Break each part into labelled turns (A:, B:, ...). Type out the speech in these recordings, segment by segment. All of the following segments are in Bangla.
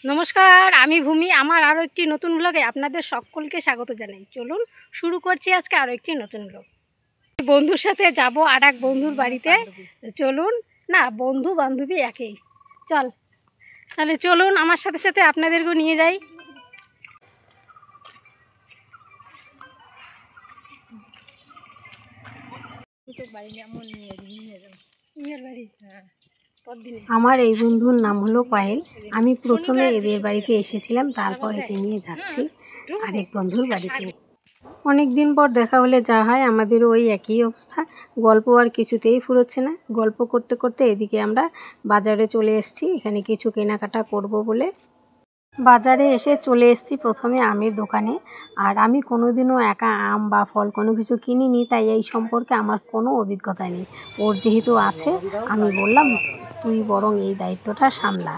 A: নমস্কার, আমি ভূমি। আমার আরও একটি নতুন ব্লগে আপনাদের সকলকে স্বাগত জানাই। চলুন শুরু করছি আজকে আরও একটি নতুন ব্লগ। বন্ধুর সাথে যাব আর এক বন্ধুর বাড়িতে। চলুন, না বন্ধু বান্ধবী একই, চল তাহলে চলুন আমার সাথে সাথে আপনাদেরকেও নিয়ে যাই। আমার এই বন্ধুর নাম হলো পায়েল। আমি প্রথমে এদের বাড়িতে এসেছিলাম, তারপর একে নিয়ে যাচ্ছি আরেক বন্ধুর বাড়িতে। অনেক দিন পর দেখা হলে যা হয়, আমাদের ওই একই অবস্থা। গল্প আর কিছুতেই ফুরোচ্ছে না। গল্প করতে করতে এদিকে আমরা বাজারে চলে এসেছি, এখানে কিছু কেনাকাটা করব বলে। বাজারে এসে চলে এসেছি প্রথমে আমের দোকানে। আর আমি কোনোদিনও একা আম বা ফল কোনো কিছু কিনিনি, তাই এই সম্পর্কে আমার কোনো অভিজ্ঞতা নেই। ওর যেহেতু আছে, আমি বললাম তুই বরং এই দায়িত্বটা সামলা।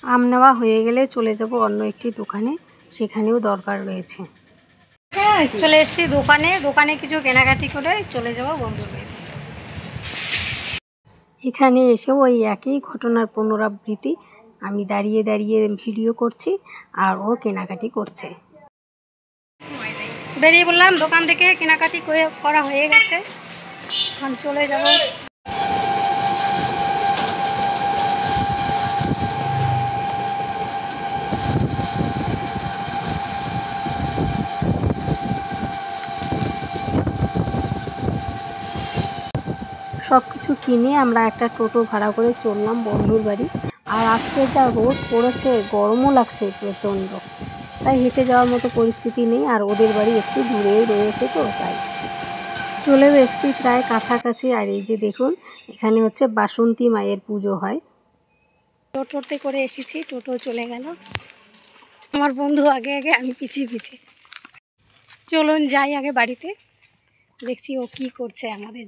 A: আম নেওয়া হয়ে গেলে চলে যাব অন্য একটি দোকানে, সেখানেও দরকার রয়েছে। চলে এসেছি দোকানে কিছু কেনাকাটি করে চলে যাব বন্ধুর বাড়িতে। এখানে এসেও ওই একই ঘটনার পুনরাবৃত্তি। আমি দাঁড়িয়ে দাঁড়িয়ে ভিডিও করছি আর ও কেনাকাটি করছে। বেরিয়ে বললাম দোকান থেকে, কেনাকাটি করা হয়ে গেছে, এখন চলে যাব। সব কিছু কিনে আমরা একটা টোটো ভাড়া করে চললাম বন্ধুর বাড়ি। আর আজকে যা রোদ পড়েছে, গরমও লাগছে প্রচণ্ড, তাই হেঁটে যাওয়ার মতো পরিস্থিতি নেই। আর ওদের বাড়ি একটু দূরেই রয়েছে, তো তাই চলেও এসেছি প্রায় কাছাকাছি। আর এই যে দেখুন, এখানে হচ্ছে বাসন্তী মায়ের পুজো হয়। টোটোতে করে এসেছি, টোটো চলে গেল। আমার বন্ধু আগে আগে, আমি পিছিয়ে পিছিয়ে। চলুন যাই আগে বাড়িতে, দেখছি ও কি করছে আমাদের